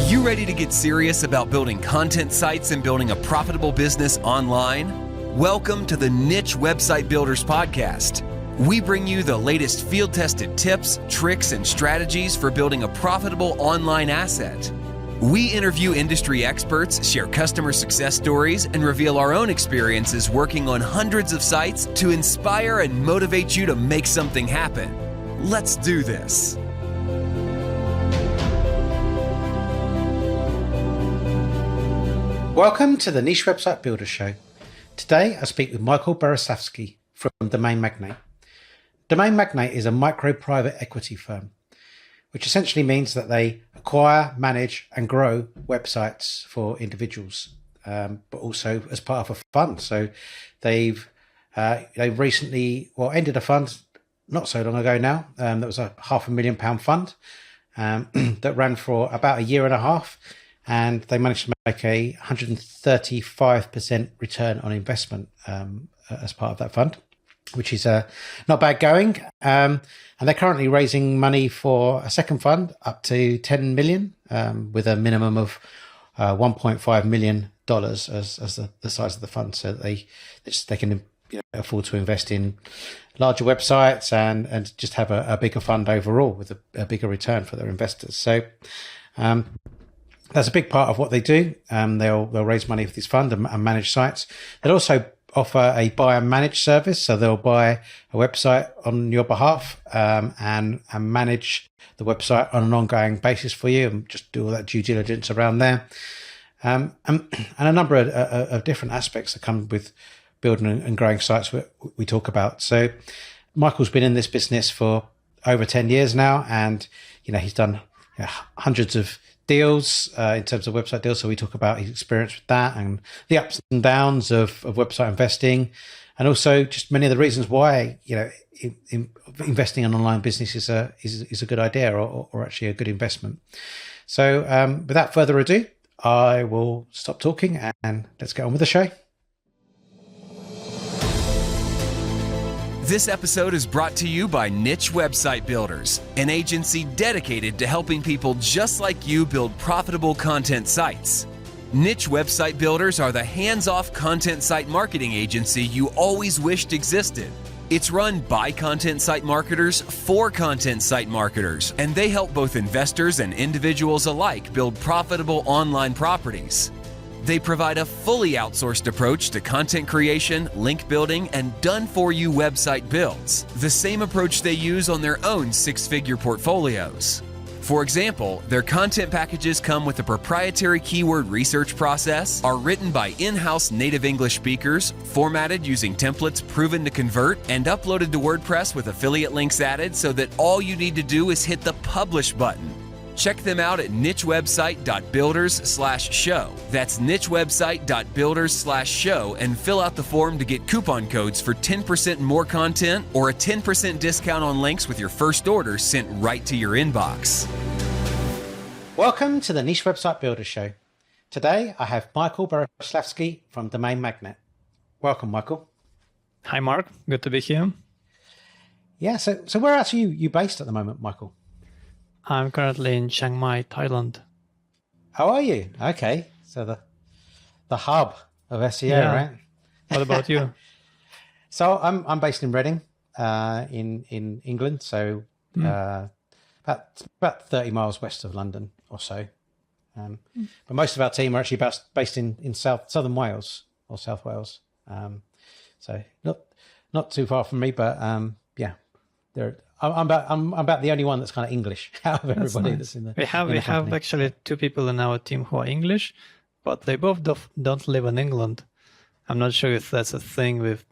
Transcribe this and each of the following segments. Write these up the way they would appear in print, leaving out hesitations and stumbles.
You ready to get serious about building content sites and building a profitable business online? Welcome to the Niche Website Builders Podcast. We bring you the latest field-tested tips, tricks, and strategies for building a profitable online asset. We interview industry experts, share customer success stories, and reveal our own experiences working on hundreds of sites to inspire and motivate you to make something happen. Let's do this. Welcome to the Niche Website Builder Show. Today I speak with Michael Bereslavsky from Domain Magnate. Domain Magnate is a micro private equity firm, which essentially means that they acquire, manage and grow websites for individuals, but also as part of a fund. So they've recently ended a fund not so long ago now. That was a £500,000 fund that ran for about a year and a half. And they managed to make a 135% return on investment as part of that fund, which is not bad going. And they're currently raising money for a second fund up to 10 million, with a minimum of $1.5 million as the size of the fund, so that they can afford to invest in larger websites and just have a bigger fund overall with a bigger return for their investors. So that's a big part of what they do. They'll raise money for this fund and manage sites. They'll also offer a buy and manage service. So they'll buy a website on your behalf and manage the website on an ongoing basis for you and just do all that due diligence around there. And a number of different aspects that come with building and growing sites we talk about. So Michael's been in this business for over 10 years now, and he's done hundreds of deals in terms of website deals. So we talk about his experience with that and the ups and downs of website investing, and also just many of the reasons why investing in online business is a good idea or actually a good investment. So without further ado, I will stop talking and let's get on with the show. This episode is brought to you by Niche Website Builders, an agency dedicated to helping people just like you build profitable content sites. Niche Website Builders are the hands-off content site marketing agency you always wished existed. It's run by content site marketers for content site marketers, and they help both investors and individuals alike build profitable online properties. They provide a fully outsourced approach to content creation, link building, and done-for-you website builds, the same approach they use on their own six-figure portfolios. For example, their content packages come with a proprietary keyword research process, are written by in-house native English speakers, formatted using templates proven to convert, and uploaded to WordPress with affiliate links added so that all you need to do is hit the publish button. Check them out at nichewebsite.builders/show. That's nichewebsite.builders/show and fill out the form to get coupon codes for 10% more content or a 10% discount on links with your first order sent right to your inbox. Welcome to the Niche Website Builder Show. Today I have Michael Bereslavsky from Domain Magnate. Welcome, Michael. Hi, Mark. Good to be here. Yeah, so where else are you based at the moment, Michael? I'm currently in Chiang Mai, Thailand. How are you? Okay, so the hub of SEO, right? What about you? So I'm based in Reading, in England. So about 30 miles west of London or so. But most of our team are actually based in southern Wales or South Wales. So not too far from me, but I'm about the only one that's kind of English out of everybody that's in the. We have actually two people in our team who are English, but they both don't live in England. I'm not sure if that's a thing with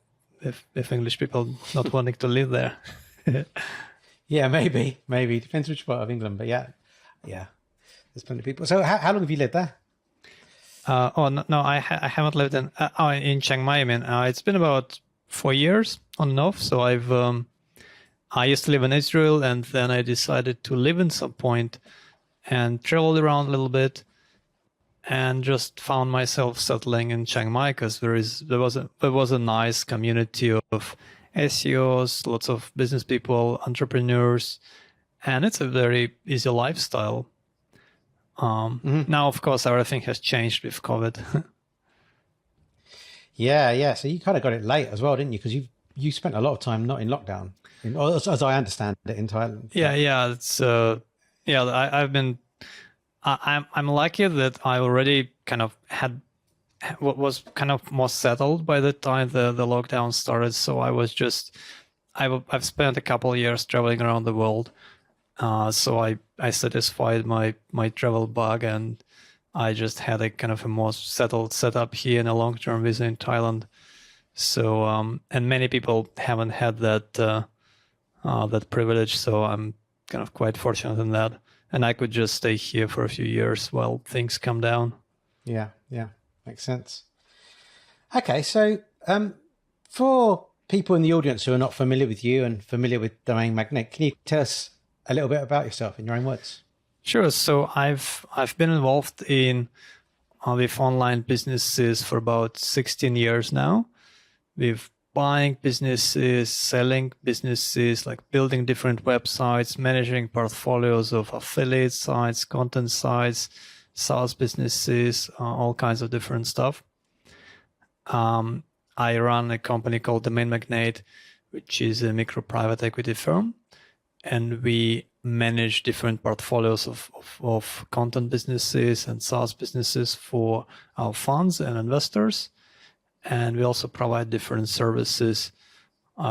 English people not wanting to live there. Yeah, maybe depends which part of England, but yeah, there's plenty of people. So how long have you lived there? No, I haven't lived in Chiang Mai. I mean, it's been about 4 years on and off. So I used to live in Israel, and then I decided to live in some point and traveled around a little bit and just found myself settling in Chiang Mai because there was a nice community of SEOs, lots of business people, entrepreneurs, and it's a very easy lifestyle. Now, of course, everything has changed with COVID. Yeah. So you kind of got it late as well, didn't you? Because you spent a lot of time not in lockdown, as I understand it, in Thailand. Yeah. It's I've been. I'm lucky that I already kind of had what was kind of more settled by the time the lockdown started. So I was just I've spent a couple of years traveling around the world. So I satisfied my travel bug, and I just had a kind of a more settled setup here in a long-term visa in Thailand. So and many people haven't had that privilege. So I'm kind of quite fortunate in that, and I could just stay here for a few years while things calm down. Yeah, makes sense. Okay, so for people in the audience who are not familiar with you and familiar with Domain Magnate, can you tell us a little bit about yourself in your own words? Sure. So I've been involved in with online businesses for about 16 years now, with buying businesses, selling businesses, like building different websites, managing portfolios of affiliate sites, content sites, SaaS businesses, all kinds of different stuff. I run a company called Domain Magnate, which is a micro private equity firm, and we manage different portfolios of content businesses and SaaS businesses for our funds and investors. And we also provide different services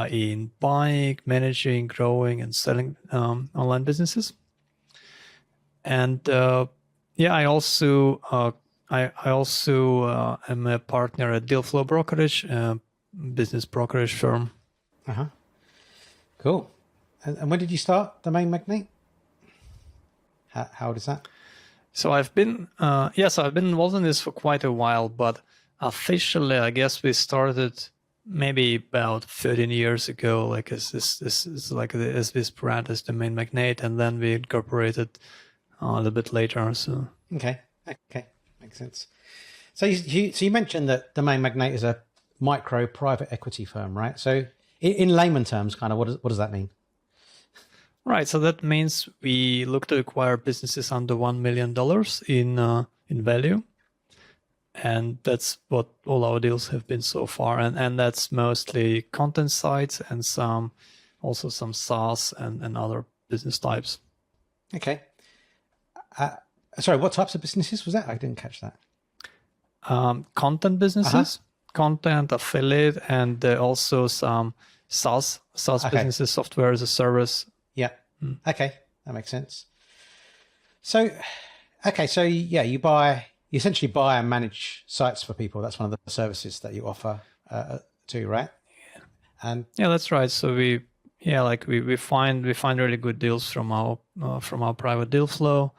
in buying, managing, growing, and selling online businesses. And I also am a partner at Dealflow Brokerage, a business brokerage firm. Cool. And when did you start Domain Magnate? How old is that? So I've been involved in this for quite a while, but officially, I guess we started maybe about 13 years ago, like as this brand as Domain Magnate, and then we incorporated a little bit later. So okay, makes sense. So you mentioned that Domain Magnate is a micro private equity firm, right? So in layman terms, kind of what does that mean? Right. So that means we look to acquire businesses under $1 million in value. And that's what all our deals have been so far. And that's mostly content sites and some SaaS and other business types. Okay. Sorry, what types of businesses was that? I didn't catch that. Content businesses, content, affiliate, and also some SaaS businesses, software as a service. Yeah. Okay, that makes sense. So you essentially buy and manage sites for people. That's one of the services that you offer too, right? And yeah, that's right. So we find really good deals from our private deal flow.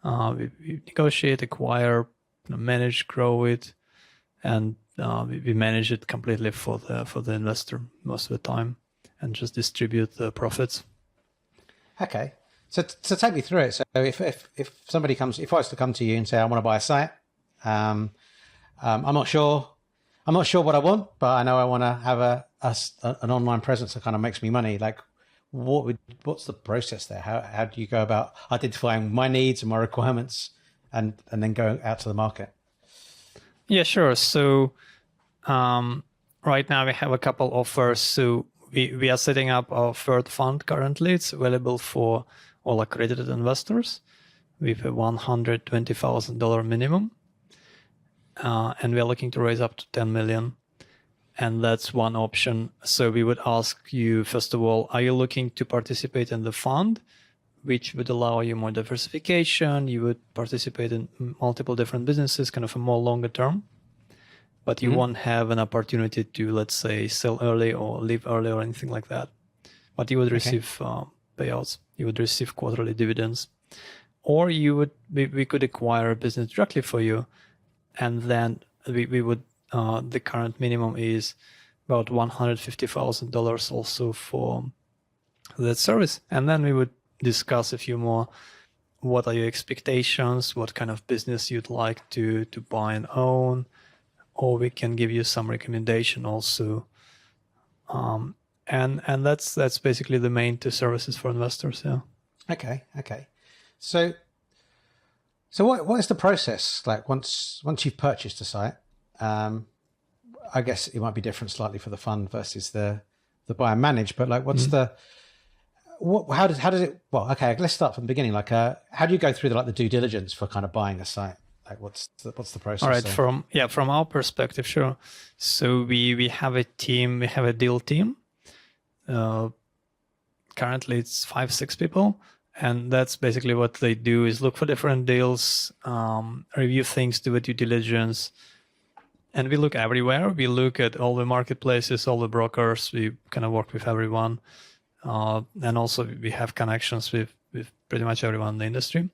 We negotiate, acquire, manage, grow it, and we manage it completely for the investor most of the time, and just distribute the profits. Okay, so take me through it. So if somebody comes, if I was to come to you and say I want to buy a site, I'm not sure what I want, but I know I want to have an online presence that kind of makes me money. Like, what's the process there? How do you go about identifying my needs and my requirements, and then go out to the market? Yeah, sure. So right now we have a couple offers. So we are setting up our third fund currently. It's available for all accredited investors with a $120,000 minimum. And we are looking to raise up to 10 million. And that's one option. So we would ask you, first of all, are you looking to participate in the fund, which would allow you more diversification? You would participate in multiple different businesses, kind of a more longer term. But you won't have an opportunity to, let's say, sell early or leave early or anything like that. But you would receive payouts. You would receive quarterly dividends. Or we could acquire a business directly for you. And then we would, the current minimum is about $150,000 also for that service. And then we would discuss a few more. What are your expectations? What kind of business you'd like to buy and own? Or we can give you some recommendation also. And that's basically the main two services for investors. Yeah. Okay. So So what is the process like once you've purchased a site? I guess it might be different slightly for the fund versus the buy and manage, but like what's how does it, well, okay, let's start from the beginning. Like how do you go through the due diligence for kind of buying a site? Like what's the process? All right, there? from our perspective, sure. So we have a team, we have a deal team. Currently it's 5-6 people, and that's basically what they do is look for different deals, review things, do a due diligence, and we look everywhere. We look at all the marketplaces, all the brokers. We kind of work with everyone, and also we have connections with pretty much everyone in the industry.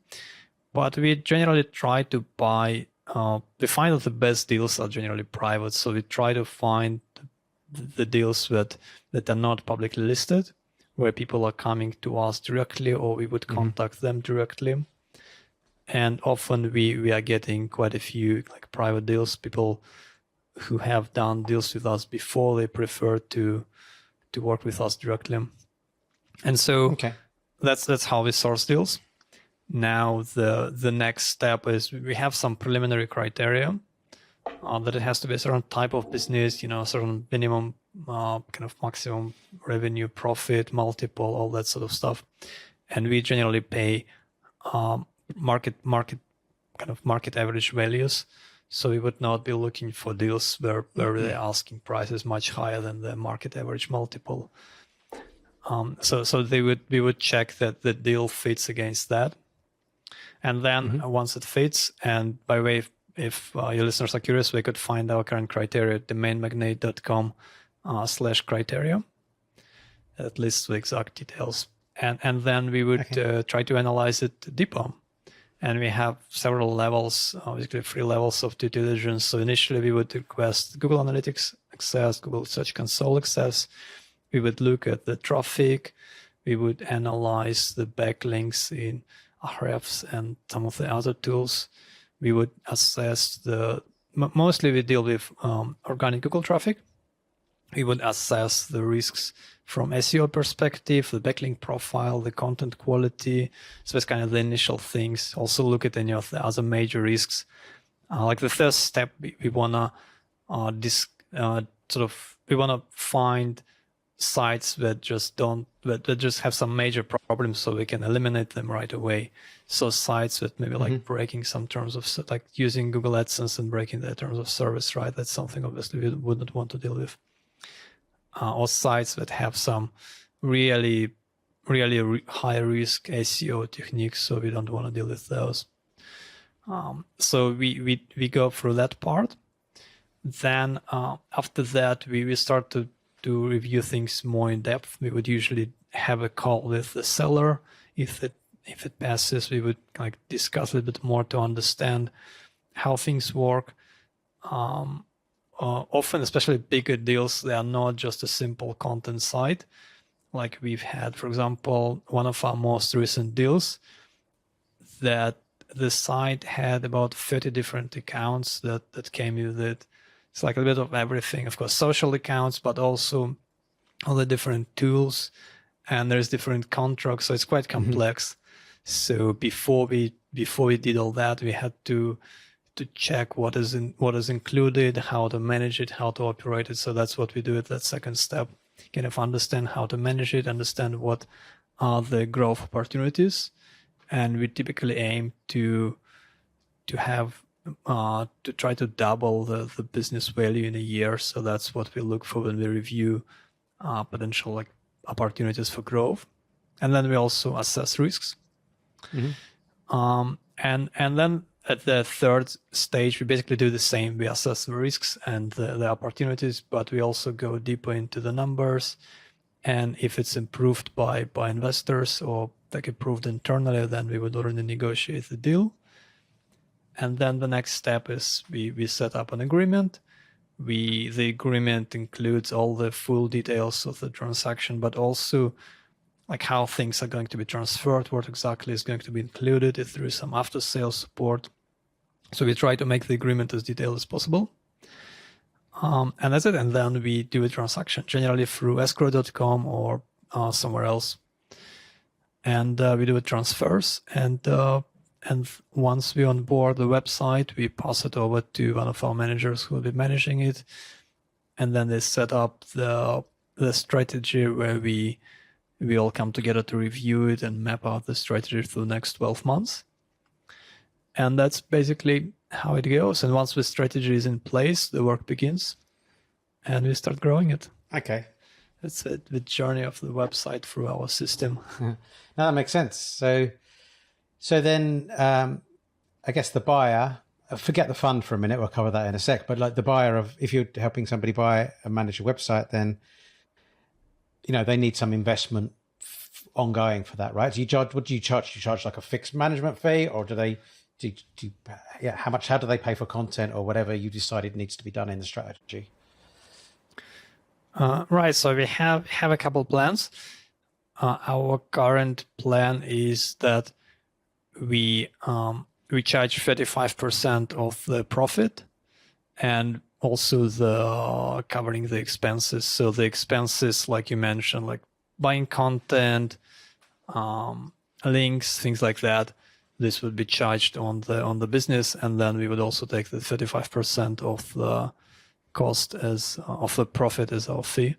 But we generally try to buy. We find that the best deals are generally private, so we try to find the deals that are not publicly listed, where people are coming to us directly, or we would contact them directly. And often we are getting quite a few like private deals. People who have done deals with us before, they prefer to work with us directly. And so that's how we source deals. Now the next step is we have some preliminary criteria that it has to be a certain type of business, certain minimum kind of maximum revenue, profit, multiple, all that sort of stuff. And we generally pay market average values. So we would not be looking for deals where they're asking prices much higher than the market average multiple. So we would check that the deal fits against that. And then once it fits, and by the way, if your listeners are curious, they could find our current criteria at domainmagnate.com/criteria. That lists the exact details. And then we would try to analyze it deeper. And we have several levels, basically 3 levels of due diligence. So initially we would request Google Analytics access, Google Search Console access. We would look at the traffic. We would analyze the backlinks in Ahrefs and some of the other tools. We would assess mostly we deal with organic Google traffic. We would assess the risks from SEO perspective, the backlink profile, the content quality. So that's kind of the initial things. Also look at any of the other major risks. Like the first step, we wanna find sites that just have some major problems, so we can eliminate them right away. So sites that maybe like breaking some terms of, like using Google AdSense and breaking their terms of service, right? That's something obviously we wouldn't want to deal with. Or sites that have some really high risk SEO techniques, so we don't want to deal with those. So we go through that part. Then after that, we start to review things more in depth. We would usually have a call with the seller. If it passes, we would like discuss a little bit more to understand how things work. Often, especially bigger deals, they are not just a simple content site. Like we've had, for example, one of our most recent deals that the site had about 30 different accounts that came with it. It's like a bit of everything, of course, social accounts, but also all the different tools, and there's different contracts, so it's quite complex. So before we did all that, we had to check what is included, how to manage it, how to operate it. So that's what we do at that second step. Kind of understand how to manage it, understand what are the growth opportunities, and we typically aim to have to try to double the business value in a year. So that's what we look for when we review potential like opportunities for growth. And then we also assess risks. And then at the third stage, we basically do the same. We assess the risks and the opportunities, but we also go deeper into the numbers. And if it's improved by investors or like approved internally, then we would already negotiate the deal. And then the next step is we set up an agreement. The agreement includes all the full details of the transaction, but also like how things are going to be transferred, what exactly is going to be included, if there is some after-sales support. So we try to make the agreement as detailed as possible. And that's it. And then we do a transaction, generally through escrow.com or somewhere else. And we do transfers. And And once we onboard the website, we pass it over to one of our managers who will be managing it. And then they set up the strategy where we all come together to review it and map out the strategy for the next 12 months. And that's basically how it goes. And once the strategy is in place, the work begins and we start growing it. Okay. That's the journey of the website through our system. No, that makes sense. So then I guess the buyer, forget the fund for a minute, we'll cover that in a sec, but like the buyer of, if you're helping somebody buy and manage a website, then, you know, they need some investment ongoing for that, right? Do you charge, what do you charge? Do you charge like a fixed management fee, or do they, how do they pay for content or whatever you decided needs to be done in the strategy? Right. So we have a couple plans. Our current plan is that we charge 35% of the profit, and also the covering the expenses. So the expenses, like you mentioned, like buying content, links, things like that, this would be charged on the business, and then we would also take the 35% of the cost of the profit as our fee,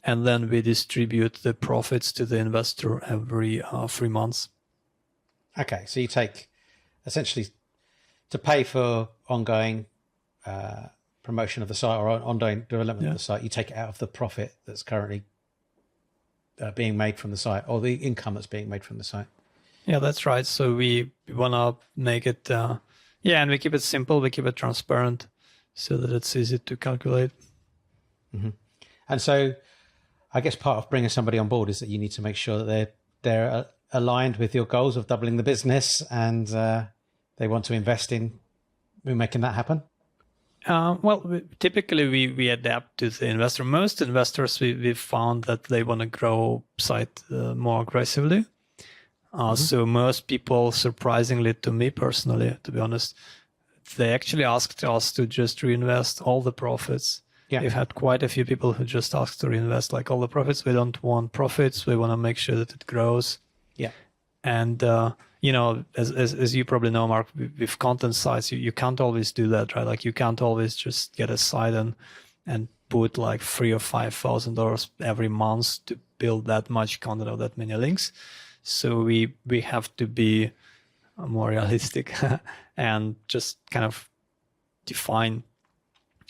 and then we distribute the profits to the investor every 3 months. Okay, so you take essentially to pay for ongoing promotion of the site or ongoing development of the site, you take it out of the profit that's currently being made from the site, or the income that's being made from the site. Yeah, that's right. So we want to make it, and we keep it simple, we keep it transparent so that it's easy to calculate. Mm-hmm. And so I guess part of bringing somebody on board is that you need to make sure that they're aligned with your goals of doubling the business, and they want to invest in making that happen. Typically we adapt to the investor. Most investors, we've found that they want to grow site more aggressively. So most people, surprisingly to me personally, to be honest, they actually asked us to just reinvest all the profits. Yeah. We've had quite a few people who just asked to reinvest like all the profits. We don't want profits. We want to make sure that it grows. Yeah. And, as you probably know, Mark, with content sites, you can't always do that, right? Like you can't always just get a site and put like $3,000 or $5,000 every month to build that much content or that many links. So we have to be more realistic and just kind of define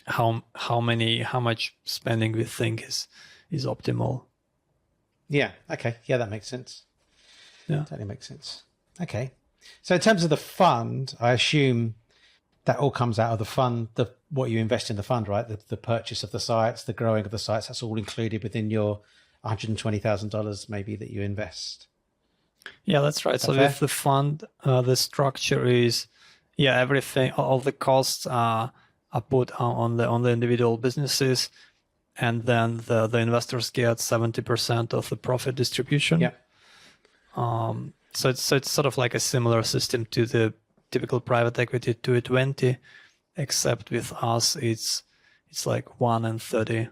how much spending we think is optimal. Yeah. Okay. Yeah, that makes sense. Yeah. Totally makes sense. Okay. So in terms of the fund, I assume that all comes out of the fund, what you invest in the fund, right? The purchase of the sites, the growing of the sites, that's all included within your $120,000 maybe that you invest. Yeah, that's right. So with the fund, the structure is, everything, all the costs are put on the individual businesses, and then the investors get 70% of the profit distribution. Yeah. So it's sort of like a similar system to the typical private equity 2-20, except with us it's like 1 and 30.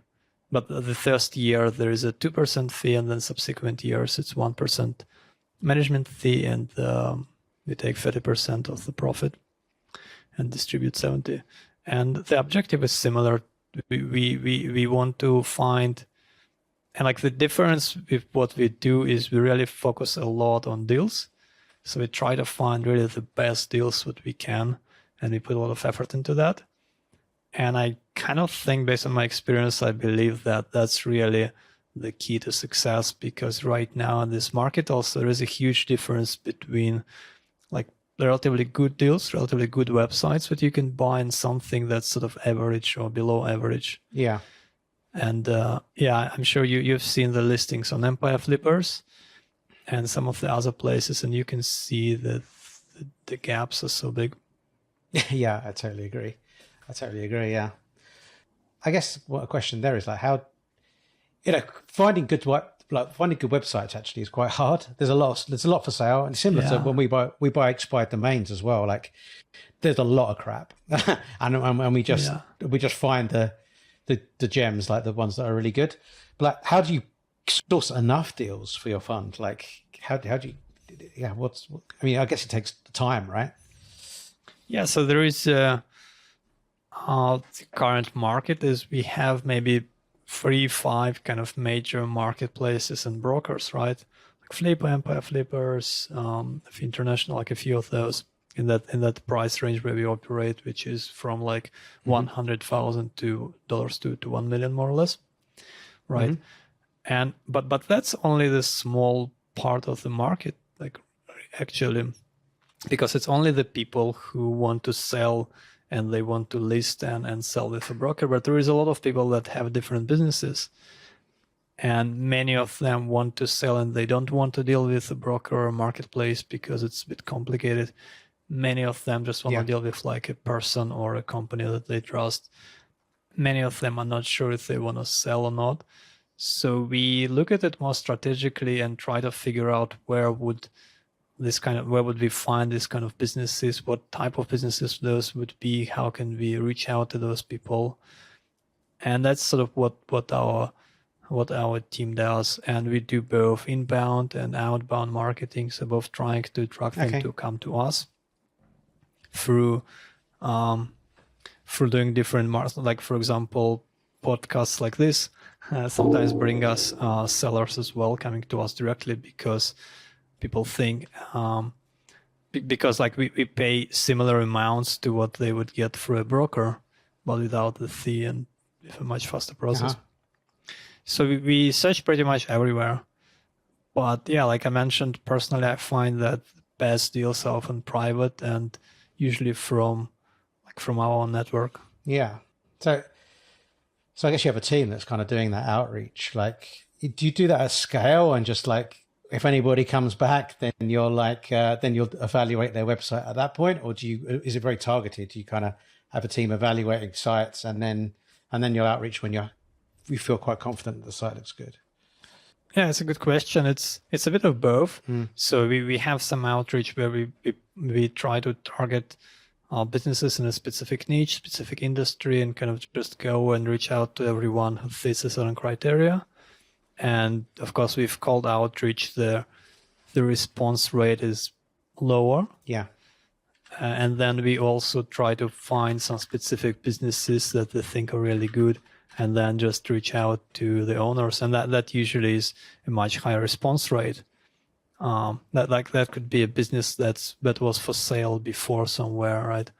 But the first year there is a 2% fee, and then subsequent years it's 1% management fee, and we take 30% of the profit and distribute 70. And the objective is similar. We want to find, and like the difference with what we do is we really focus a lot on deals. So we try to find really the best deals that we can, and we put a lot of effort into that. And I kind of think, based on my experience, I believe that that's really the key to success, because right now in this market also there is a huge difference between like relatively good deals, relatively good websites that you can buy, and something that's sort of average or below average. Yeah. And I'm sure you've seen the listings on Empire Flippers and some of the other places, and you can see that the gaps are so big. Yeah, I totally agree. Yeah. I guess what a question there is like how, finding good websites actually is quite hard. There's a lot for sale, and similar to when we buy expired domains as well. Like there's a lot of crap, and we just find the gems, like the ones that are really good. But like, how do you source enough deals for your fund? Like how do you yeah, I mean, I guess it takes time, right? Yeah, so there is the current market is we have maybe 3-5 kind of major marketplaces and brokers, right? Like Flipper, Empire Flippers, international, like a few of those in that price range where we operate, which is from like $100,000 to $1 million, more or less, right? And but that's only the small part of the market, like actually, because it's only the people who want to sell and they want to list and sell with a broker. But there is a lot of people that have different businesses, and many of them want to sell and they don't want to deal with a broker or a marketplace because it's a bit complicated. Many of them just want to deal with like a person or a company that they trust. Many of them are not sure if they want to sell or not. So we look at it more strategically and try to figure out where would we find this kind of businesses, what type of businesses those would be, how can we reach out to those people. And that's sort of what our team does. And we do both inbound and outbound marketing, so both trying to attract them to come to us through doing different markets, like for example, podcasts like this sometimes bring us sellers as well coming to us directly because people think because like we pay similar amounts to what they would get through a broker, but without the fee and with a much faster process. So we search pretty much everywhere. But yeah, like I mentioned, personally, I find that best deals are often private and usually from our own network. Yeah. So I guess you have a team that's kind of doing that outreach. Like, do you do that at scale and just like, if anybody comes back, then you're like, then you'll evaluate their website at that point, or is it very targeted? Do you kind of have a team evaluating sites and then you'll outreach when you feel quite confident that the site looks good? Yeah, it's a good question. It's a bit of both. So we have some outreach where we try to target businesses in a specific niche, specific industry, and kind of just go and reach out to everyone who fits a certain criteria. And of course, we've called outreach the response rate is lower. Yeah. And then we also try to find some specific businesses that they think are really good, and then just reach out to the owners. And that usually is a much higher response rate. That could be a business that was for sale before somewhere, right?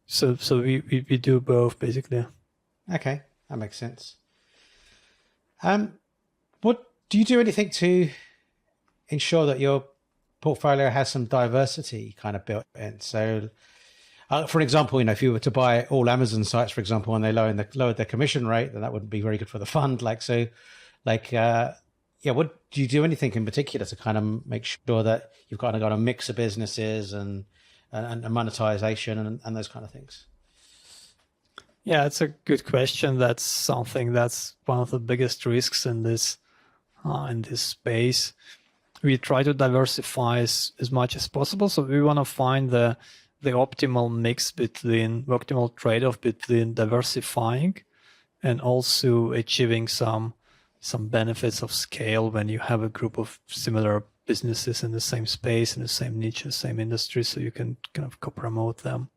So we do both basically. Okay, that makes sense. What do you do anything to ensure that your portfolio has some diversity kind of built in? So, for example, if you were to buy all Amazon sites, for example, and they lowered their commission rate, then that wouldn't be very good for the fund. What do you do anything in particular to kind of make sure that you've kind of got a mix of businesses and monetization and those kind of things? Yeah, it's a good question. That's one of the biggest risks in this space. We try to diversify as much as possible. So we want to find the optimal mix optimal trade-off between diversifying and also achieving some benefits of scale when you have a group of similar businesses in the same space, in the same niche, the same industry, so you can kind of co-promote them.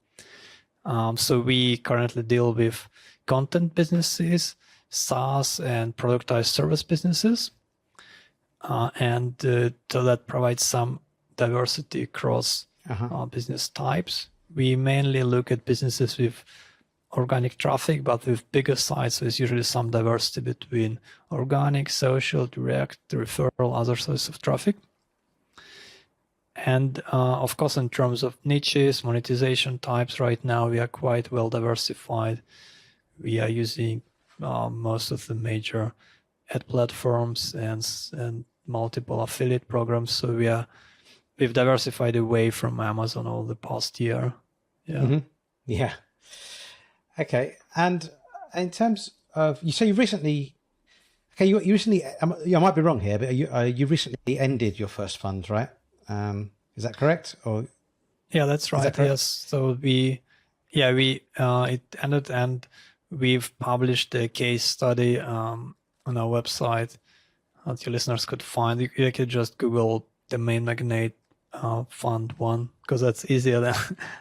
So we currently deal with content businesses, SaaS and productized service businesses. And so that provides some diversity across business types. We mainly look at businesses with organic traffic, but with bigger sites, there's usually some diversity between organic, social, direct, referral, other sources of traffic. And of course, in terms of niches, monetization types, right now we are quite well diversified. We are using most of the major ad platforms and multiple affiliate programs. So we've diversified away from Amazon over the past year. Yeah. Mm-hmm. Yeah. Okay. And in terms of, you say you recently, you recently, I might be wrong here, but you recently ended your first fund, right? Is that correct? Or yeah, that's right. Yes. So it ended, and we've published a case study on our website that your listeners could find, you could just Google Domain Magnate Fund 1, because that's easier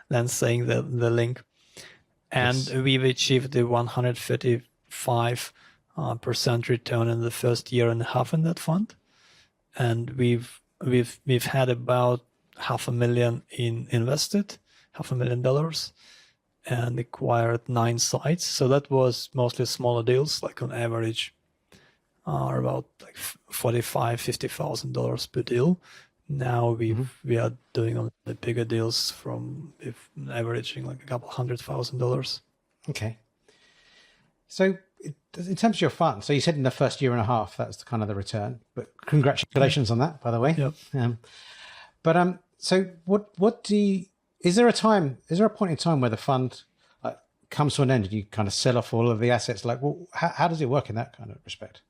than saying the link. And Yes. we've achieved the 135% return in the first year and a half in that fund. And we've had about $500,000 invested, $500,000, and acquired 9 sites. So that was mostly smaller deals, like on average are about like $45,000-$50,000 per deal. Now we are doing on the bigger deals from averaging like a couple $100,000. Okay. So in terms of your fund, so you said in the first year and a half, that's kind of the return, but congratulations on that, by the way. Yep. So is there a point in time where the fund comes to an end and you kind of sell off all of the assets? Like, well, how does it work in that kind of respect?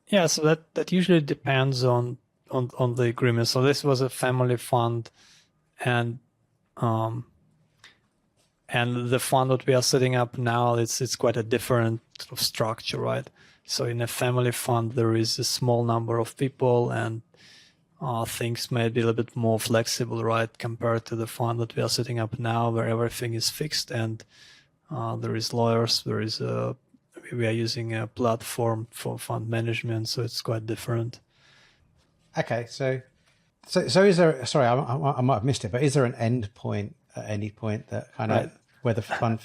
Yeah, so that usually depends on the agreement. So this was a family fund, and the fund that we are setting up now, it's quite a different sort of structure, right? So in a family fund, there is a small number of people, and things may be a little bit more flexible, right, compared to the fund that we are setting up now, where everything is fixed, and there is lawyers, we are using a platform for fund management, so it's quite different. Okay, so is there? Sorry, I might have missed it, but is there an end point at any point that kind of where the fund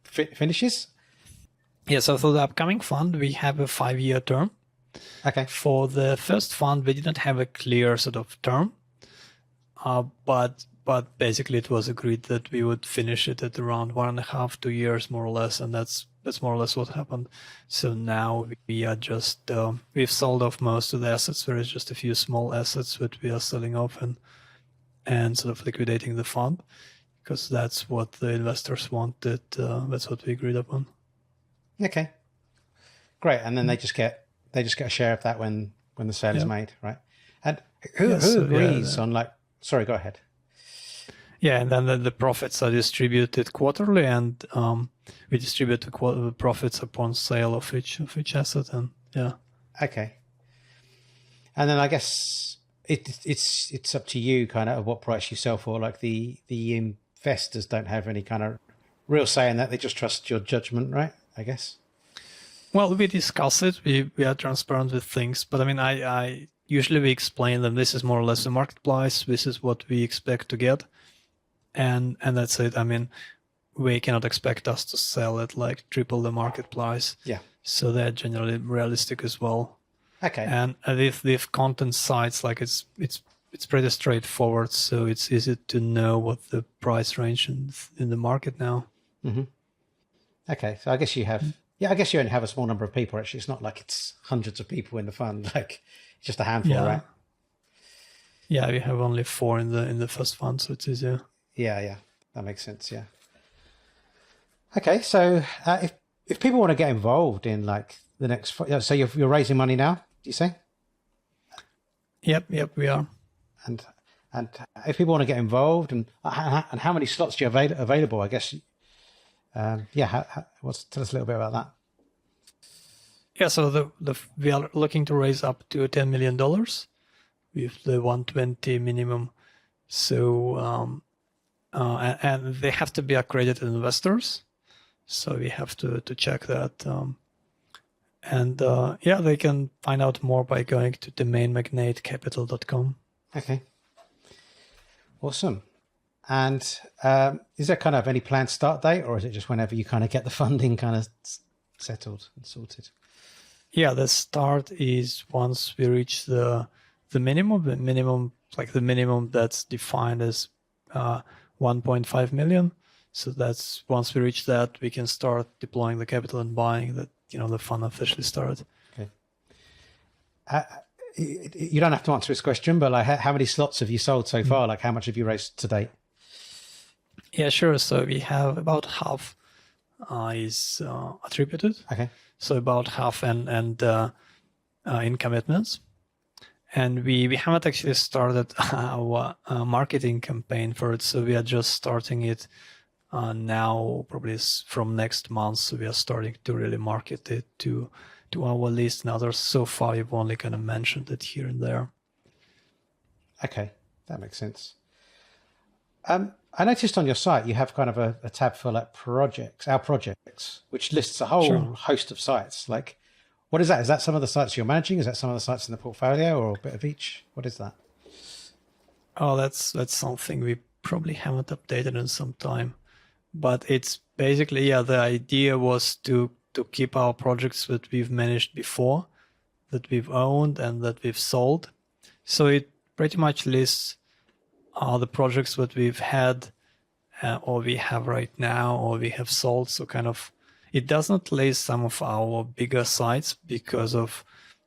finishes? Yeah. So for the upcoming fund, we have a 5-year term. Okay. For the first fund, we didn't have a clear sort of term, but basically it was agreed that we would finish it at around 1.5, 2 years, more or less, and that's more or less what happened. So now we are just we've sold off most of the assets. There is just a few small assets that we are selling off and sort of liquidating the fund, because that's what the investors wanted. That's what we agreed upon. Okay, great. And then they just get a share of that when the sale is made, right? And who agrees on like? Sorry, go ahead. Yeah, and then the profits are distributed quarterly, and we distribute the profits upon sale of each asset, and yeah. Okay. And then I guess it's up to you, kind of, at what price you sell for. Like the investors don't have any kind of real say in that; they just trust your judgment, right? I guess. Well, we discuss it. We are transparent with things, but I mean, I usually we explain them. This is more or less the market price. This is what we expect to get. And that's it. I mean, we cannot expect us to sell at like triple the market price. Yeah. So they're generally realistic as well. Okay. And with content sites, like it's pretty straightforward. So it's easy to know what the price range in the market now. Mm-hmm. Okay. So I guess you have, I guess you only have a small number of people. Actually, it's not like it's hundreds of people in the fund. Like just a handful, right? Yeah, we have only 4 in the first fund, so it's easier. Yeah, that makes sense. Yeah. Okay, so if people want to get involved in like the next, so you're raising money now, do you say? Yep, we are. And if people want to get involved, and how many slots do you have available? I guess. Tell us a little bit about that. Yeah, so we are looking to raise up to $10 million with the 120 minimum. So. And they have to be accredited investors, so we have to check that. They can find out more by going to domainmagnatecapital.com. Okay, awesome. And is there kind of any planned start date, or is it just whenever you kind of get the funding kind of settled and sorted? Yeah, the start is once we reach the minimum that's defined as 1.5 million. So that's once we reach that, we can start deploying the capital and buying that, the fund officially started. Okay. You don't have to answer this question, but like how many slots have you sold so far? Like how much have you raised to date? Yeah, sure. So we have about half is attributed. Okay. So about half and in commitments. And we haven't actually started our marketing campaign for it, so we are just starting it Now probably from next month we are starting to really market it to our list and others. So far we've only kind of mentioned it here and there. Okay, that makes sense. I noticed on your site you have kind of a tab for like our projects, which lists a whole host of sites. Like, what is that? Is that some of the sites you're managing? Is that some of the sites in the portfolio, or a bit of each? What is that? Oh, that's something we probably haven't updated in some time. But it's basically, the idea was to keep our projects that we've managed before, that we've owned and that we've sold. So it pretty much lists the projects that we've had or we have right now or we have sold. So kind of, it doesn't list some of our bigger sites because of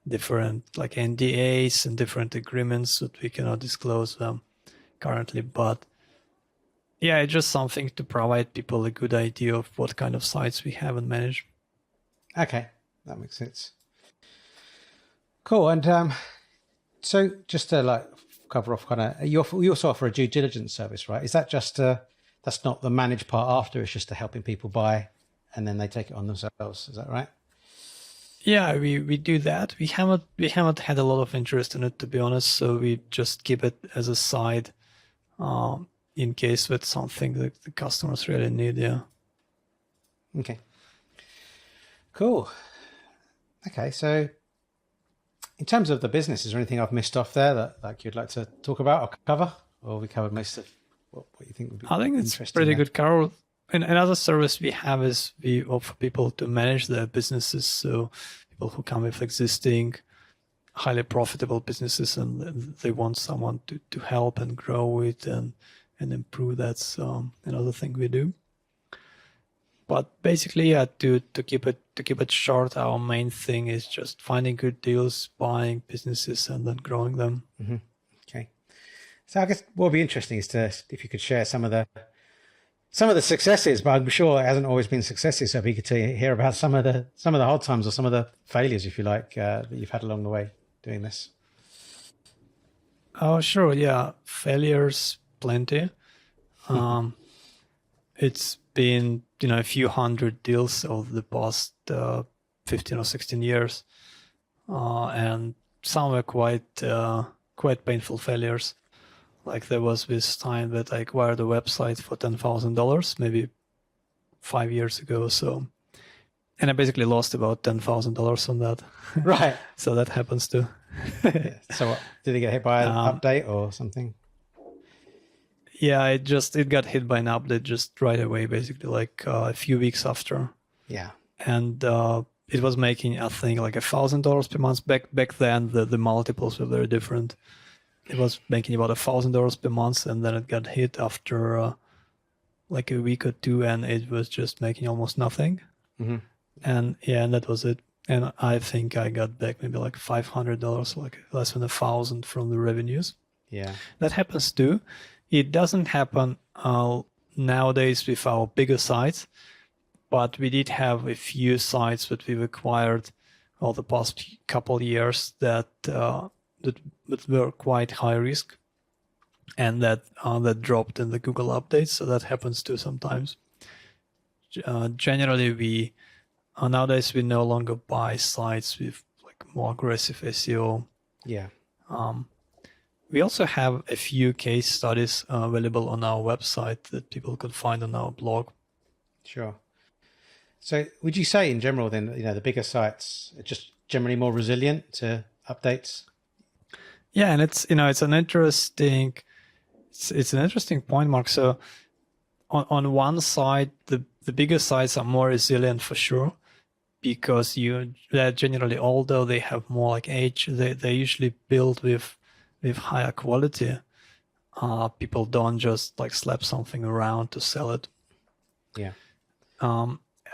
different like NDAs and different agreements that we cannot disclose them currently. But yeah, it's just something to provide people a good idea of what kind of sites we have and manage. Okay, that makes sense. Cool. And so just to like cover off kind of, you also offer a due diligence service, right? Is that just that's not the managed part after, it's just helping people buy and then they take it on themselves. Is that right? Yeah, we do that. We haven't had a lot of interest in it, to be honest. So we just keep it as a side in case it's something that the customers really need. Yeah. Okay. Cool. Okay, so in terms of the business, is there anything I've missed off there that like you'd like to talk about or cover, or we covered most of what you think would be interesting? I think it's pretty good, Carol. And another service we have is we offer people to manage their businesses. So people who come with existing, highly profitable businesses and they want someone to help and grow it and improve. That's another thing we do. But basically, to keep it short, our main thing is just finding good deals, buying businesses, and then growing them. Mm-hmm. Okay. So I guess what would be interesting is if you could share some of the successes, but I'm sure it hasn't always been successes. So it'd be good to hear about some of the hard times or some of the failures, if you like, that you've had along the way doing this. Oh, sure. Yeah, failures plenty. It's been a few hundred deals over the past 15 or 16 years, and some were quite painful failures. Like there was this time that I acquired a website for $10,000, maybe 5 years ago or so, and I basically lost about $10,000 on that. Right. So that happens too. Yeah. So what, did it get hit by an update or something? Yeah, it got hit by an update just right away, basically like a few weeks after. Yeah. And it was making, I think, like $1,000 per month. Back then, the multiples were very different. It was making about $1,000 per month, and then it got hit after like a week or two, and it was just making almost nothing. Mm-hmm. And that was it. And I think I got back maybe like $500, like less than $1,000 from the revenues. Yeah. That happens too. It doesn't happen nowadays with our bigger sites, but we did have a few sites that we've acquired over the past couple of years that were quite high risk, and that dropped in the Google updates. So that happens too sometimes. Generally, nowadays we no longer buy sites with like more aggressive SEO. Yeah. We also have a few case studies available on our website that people could find on our blog. Sure. So would you say in general then, the bigger sites are just generally more resilient to updates? Yeah, and it's an interesting point, Mark. So on one side, the bigger sites are more resilient for sure, because they're generally older, they have more like age, they usually build with higher quality. People don't just like slap something around to sell it. Yeah.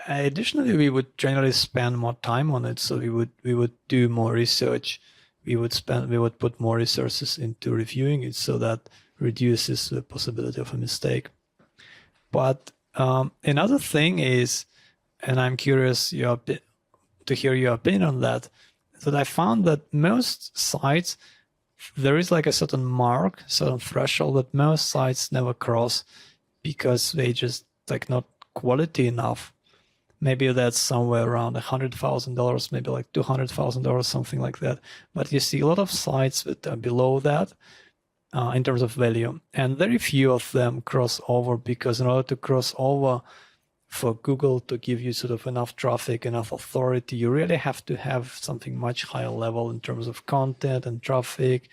Additionally, we would generally spend more time on it. So we would do more research. We would put more resources into reviewing it, so that reduces the possibility of a mistake. But another thing is, and I'm curious to hear your opinion on that I found that most sites, there is like a certain threshold that most sites never cross, because they just like not quality enough. Maybe that's somewhere around $100,000, maybe like $200,000, something like that. But you see a lot of sites that are below that in terms of value, and very few of them cross over, because in order to cross over, for Google to give you sort of enough traffic, enough authority, you really have to have something much higher level in terms of content and traffic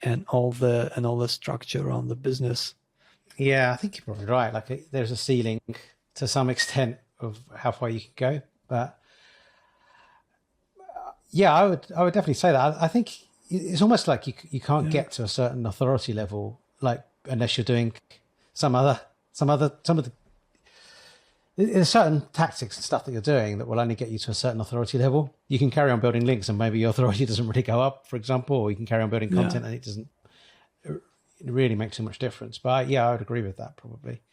and all the structure around the business. Yeah, I think you're probably right. Like there's a ceiling to some extent of how far you can go, but yeah, I would definitely say that. I think it's almost like you can't get to a certain authority level, like unless you're doing some of the. There's certain tactics and stuff that you're doing that will only get you to a certain authority level. You can carry on building links and maybe your authority doesn't really go up, for example, or you can carry on building content and it doesn't really make too much difference. But yeah, I would agree with that probably.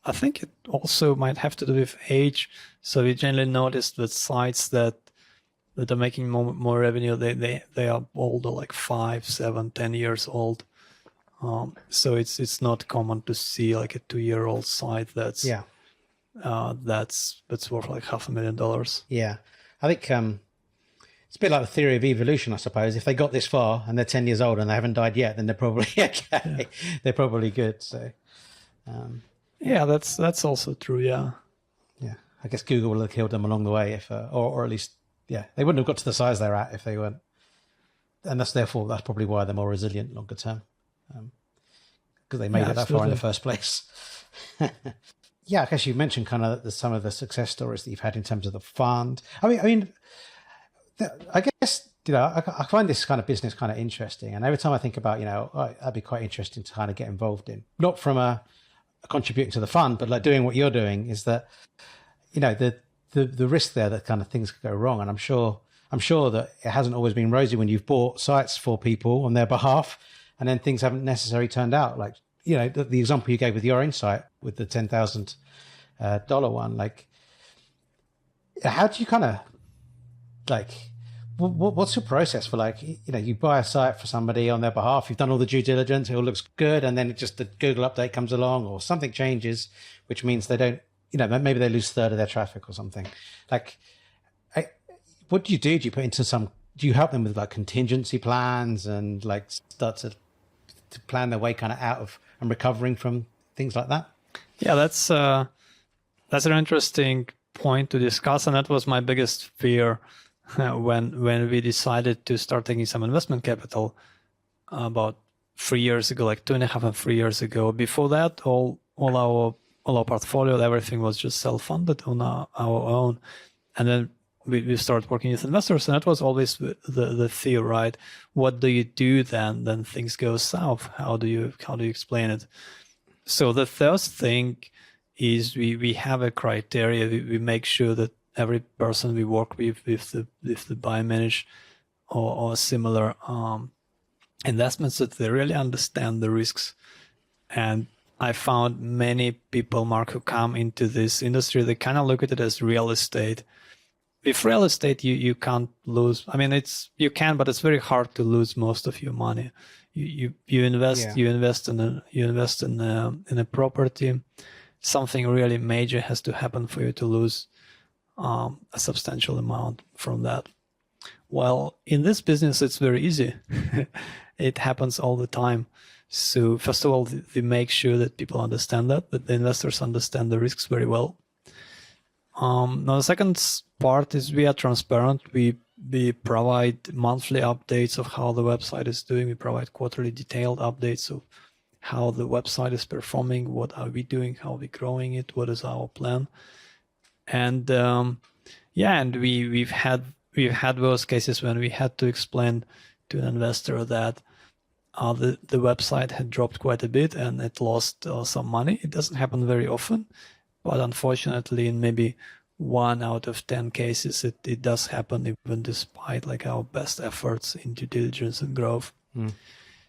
I think it also might have to do with age. So we generally notice that sites that are making more revenue, they are older, like 5, 7, 10 years old. So it's not common to see like a 2-year-old site that's worth like $500,000. Yeah, I think it's a bit like the theory of evolution, I suppose. If they got this far and they're 10 years old and they haven't died yet, then they're probably okay. Yeah. They're probably good. So, yeah, that's also true. Yeah. Yeah, I guess Google will have killed them along the way, if or at least they wouldn't have got to the size they're at if they weren't, and that's probably why they're more resilient longer term, because they made it that far in the first place. Yeah, I guess you mentioned kind of some of the success stories that you've had in terms of the fund. I mean, I guess, I find this kind of business kind of interesting. And every time I think about, that'd be quite interesting to kind of get involved in, not from a contributing to the fund, but like doing what you're doing, is that, the risk there that kind of things could go wrong. And I'm sure that it hasn't always been rosy when you've bought sites for people on their behalf, and then things haven't necessarily turned out like, the example you gave with your own site with the $10,000 one, like, how do you kind of like, what's your process for, like, you buy a site for somebody on their behalf, you've done all the due diligence, it all looks good, and then the Google update comes along or something changes, which means they don't, maybe they lose a third of their traffic or something. Like, what do you do? Do you help them with like contingency plans and like start to plan their way kind of out of and recovering from things like that? Yeah, that's an interesting point to discuss, and that was my biggest fear when we decided to start taking some investment capital about 3 years ago, like 2.5 and 3 years ago. Before that, all our portfolio, everything was just self-funded on our own, and then we started working with investors, and that was always the fear, right? What do you do then things go south? How do you explain it? So the first thing is we have a criteria. We make sure that every person we work with the buy, manage or similar investments, that they really understand the risks. And I found many people, Mark, who come into this industry, they kind of look at it as real estate. With real estate, you can't lose. I mean, you can, but it's very hard to lose most of your money. You invest in a property. Something really major has to happen for you to lose a substantial amount from that. Well, in this business, it's very easy. It happens all the time. So first of all, we make sure that people understand that the investors understand the risks very well. Now, the second part is we are transparent. We provide monthly updates of how the website is doing. We provide quarterly detailed updates of how the website is performing, what are we doing, how are we growing it, what is our plan. And and we've had those cases when we had to explain to an investor that the website had dropped quite a bit and it lost some money. It doesn't happen very often, but unfortunately, in maybe 1 out of 10 cases, it does happen, even despite like our best efforts in due diligence and growth.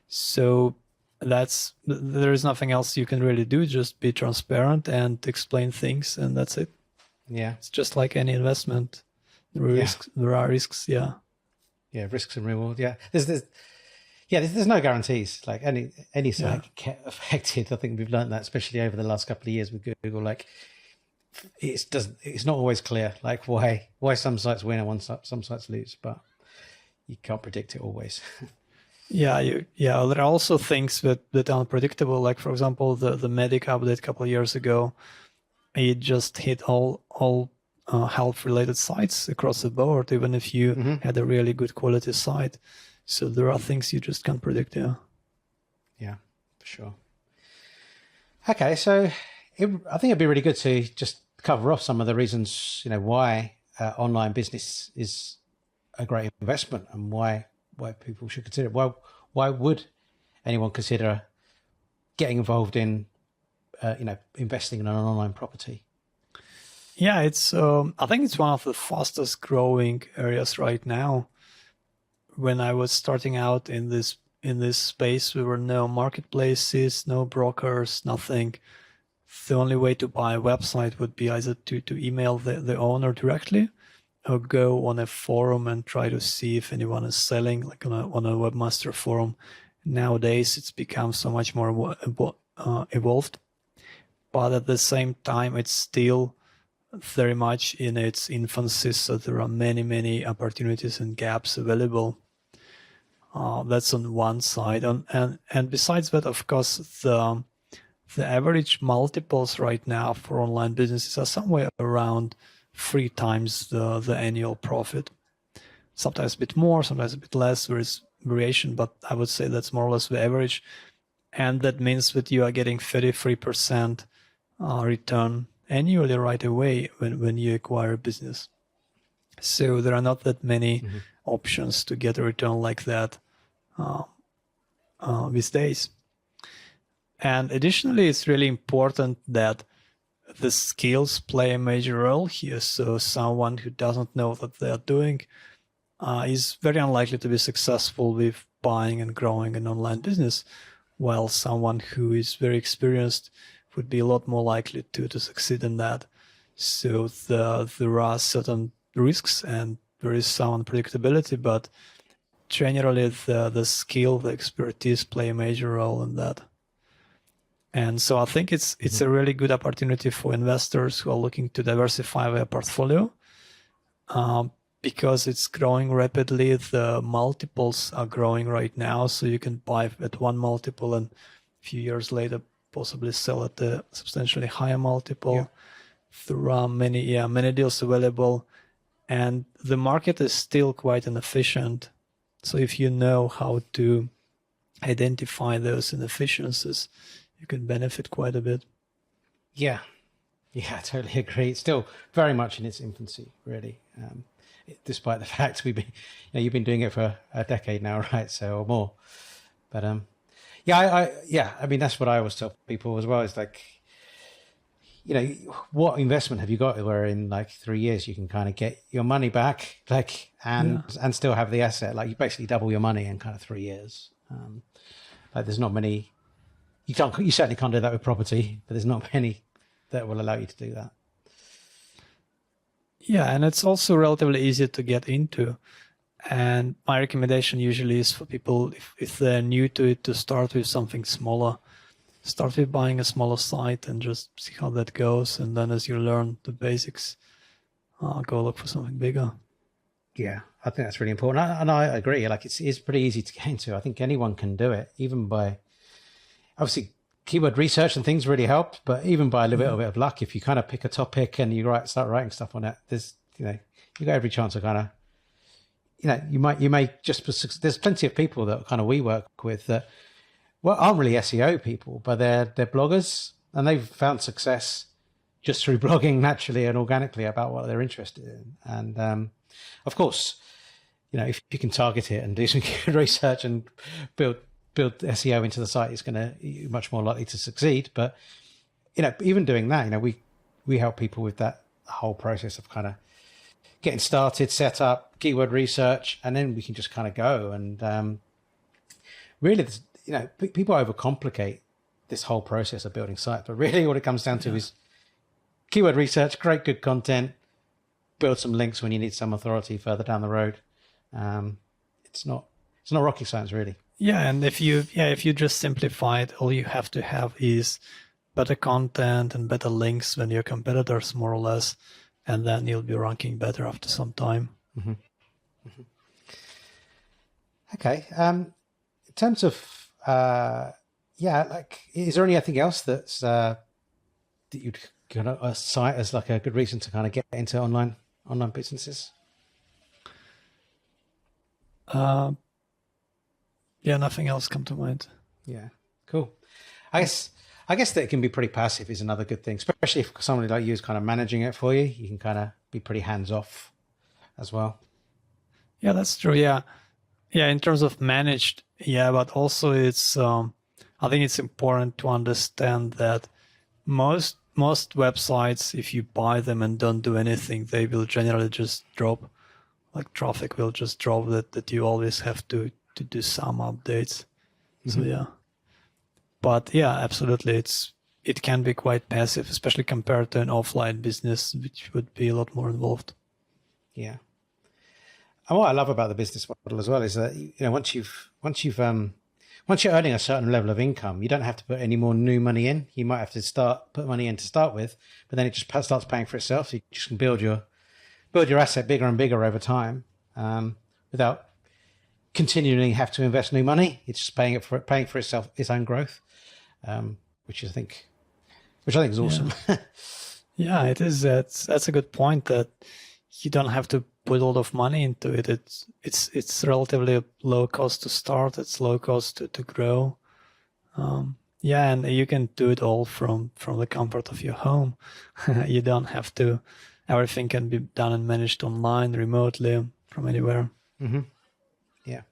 So there is nothing else you can really do. Just be transparent and explain things, and that's it. Yeah, it's just like any investment. There are risks. Yeah, risks and reward. Yeah, there's Yeah, there's no guarantees. Like any site can get affected. I think we've learned that, especially over the last couple of years with Google. Like it's not always clear, like why some sites win and some sites lose, but you can't predict it always. There are also things that are unpredictable. Like for example, the Medic update a couple of years ago, it just hit all health related sites across the board, even if you had a really good quality site. So there are things you just can't predict. Yeah, for sure. Okay, so I think it'd be really good to just cover off some of the reasons, why online business is a great investment and why people should consider it. Why would anyone consider getting involved in, investing in an online property? Yeah, it's. I think it's one of the fastest growing areas right now. When I was starting out in this space, there were no marketplaces, no brokers, nothing. The only way to buy a website would be either to email the owner directly, or go on a forum and try to see if anyone is selling, like on a webmaster forum. Nowadays, it's become so much more evolved, but at the same time, it's still very much in its infancy. So there are many opportunities and gaps available. That's on one side, and besides that, of course, the average multiples right now for online businesses are somewhere around 3 times the annual profit. Sometimes a bit more, sometimes a bit less. There is variation, but I would say that's more or less the average. And that means that you are getting 33% return annually right away when you acquire a business. So there are not that many options to get a return like that these days. And additionally, it's really important that the skills play a major role here. So someone who doesn't know what they are doing is very unlikely to be successful with buying and growing an online business, while someone who is very experienced would be a lot more likely to succeed in that. So there are certain risks and there is some unpredictability, but generally the skill, the expertise play a major role in that. And so I think it's a really good opportunity for investors who are looking to diversify their portfolio because it's growing rapidly. The multiples are growing right now, so you can buy at one multiple and a few years later possibly sell at a substantially higher multiple. Yeah. There are many deals available, and the market is still quite inefficient. So if you know how to identify those inefficiencies, you can benefit quite a bit. Yeah, I totally agree. It's still very much in its infancy, really. Despite the fact you've been doing it for a decade now, right? So or more. But I mean that's what I always tell people as well. Is like, what investment have you got where in like 3 years you can kind of get your money back, like and still have the asset? Like you basically double your money in kind of 3 years. Like there's not many. You certainly can't do that with property, but there's not many that will allow you to do that. Yeah, and it's also relatively easy to get into. And my recommendation usually is for people, if they're new to it, to start with something smaller. Start with buying a smaller site and just see how that goes. And then as you learn the basics, go look for something bigger. Yeah, I think that's really important. And I agree. Like it's pretty easy to get into. I think anyone can do it, even by... Obviously, keyword research and things really help, but even by a little bit of luck, if you kind of pick a topic and you start writing stuff on it, there's you got every chance of kind of, you may just. There's plenty of people that kind of we work with that aren't really SEO people, but they're bloggers, and they've found success just through blogging naturally and organically about what they're interested in. And of course, if you can target it and do some good research and build SEO into the site, it's going to be much more likely to succeed. But even doing that, we help people with that whole process of kind of getting started, set up, keyword research, and then we can just kind of go. And really, people overcomplicate this whole process of building sites, but really what it comes down to is keyword research, create good content, build some links when you need some authority further down the road. It's not rocket science, really. Yeah, and if you just simplify it, all you have to have is better content and better links than your competitors, more or less, and then you'll be ranking better after some time. Mm-hmm. Mm-hmm. Okay. In terms of is there anything else that's that you'd kind of cite as like a good reason to kind of get into online businesses? Yeah, nothing else come to mind. Yeah, cool. I guess that it can be pretty passive is another good thing, especially if somebody like you is kind of managing it for you. You can kind of be pretty hands off as well. Yeah, that's true. Yeah, in terms of managed, yeah, but also it's I think it's important to understand that most websites, if you buy them and don't do anything, they will generally just drop. Like traffic will just drop. That you always have to do some updates. Mm-hmm. So yeah, but yeah, absolutely, it can be quite passive, especially compared to an offline business, which would be a lot more involved. Yeah. And what I love about the business model as well is that, you know, once you're earning a certain level of income, you don't have to put any more new money in. You might have to put money in to start with, but then it just starts paying for itself. So you just can build your asset bigger and bigger over time, without continually have to invest new money. It's just paying for itself, its own growth, which I think is awesome. Yeah, it is. That's a good point, that you don't have to put a lot of money into it. It's relatively low cost to start. It's low cost to grow. Yeah, and you can do it all from the comfort of your home. You don't have to. Everything can be done and managed online, remotely, from anywhere. Mm-hmm. Yeah.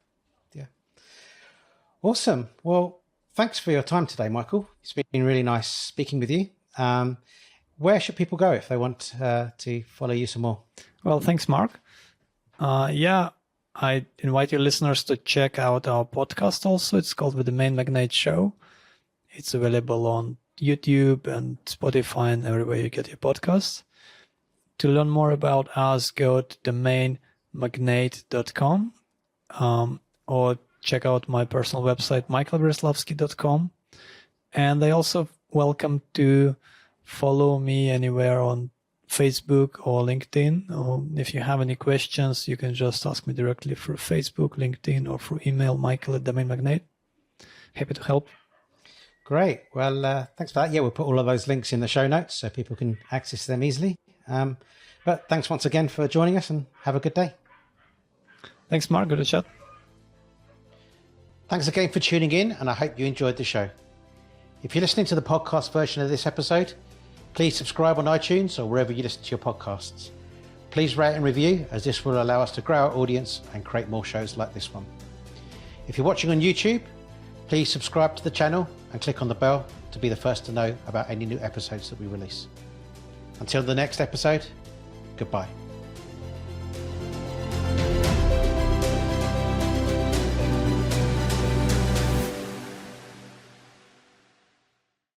Awesome. Well, thanks for your time today, Michael. It's been really nice speaking with you. Where should people go if they want to follow you some more? Well, thanks, Mark. Yeah, I invite your listeners to check out our podcast also. It's called The Domain Magnate Show. It's available on YouTube and Spotify and everywhere you get your podcasts. To learn more about us, go to domainmagnate.com or check out my personal website, michaelbereslavsky.com. And I also welcome to follow me anywhere on Facebook or LinkedIn. Or if you have any questions, you can just ask me directly through Facebook, LinkedIn, or through email, michael@domainmagnate. Happy to help. Great. Well, thanks for that. Yeah, we'll put all of those links in the show notes so people can access them easily. But thanks once again for joining us, and have a good day. Thanks, Mark. Good to chat. Thanks again for tuning in, and I hope you enjoyed the show. If you're listening to the podcast version of this episode, please subscribe on iTunes or wherever you listen to your podcasts. Please rate and review, as this will allow us to grow our audience and create more shows like this one. If you're watching on YouTube, please subscribe to the channel and click on the bell to be the first to know about any new episodes that we release. Until the next episode, goodbye.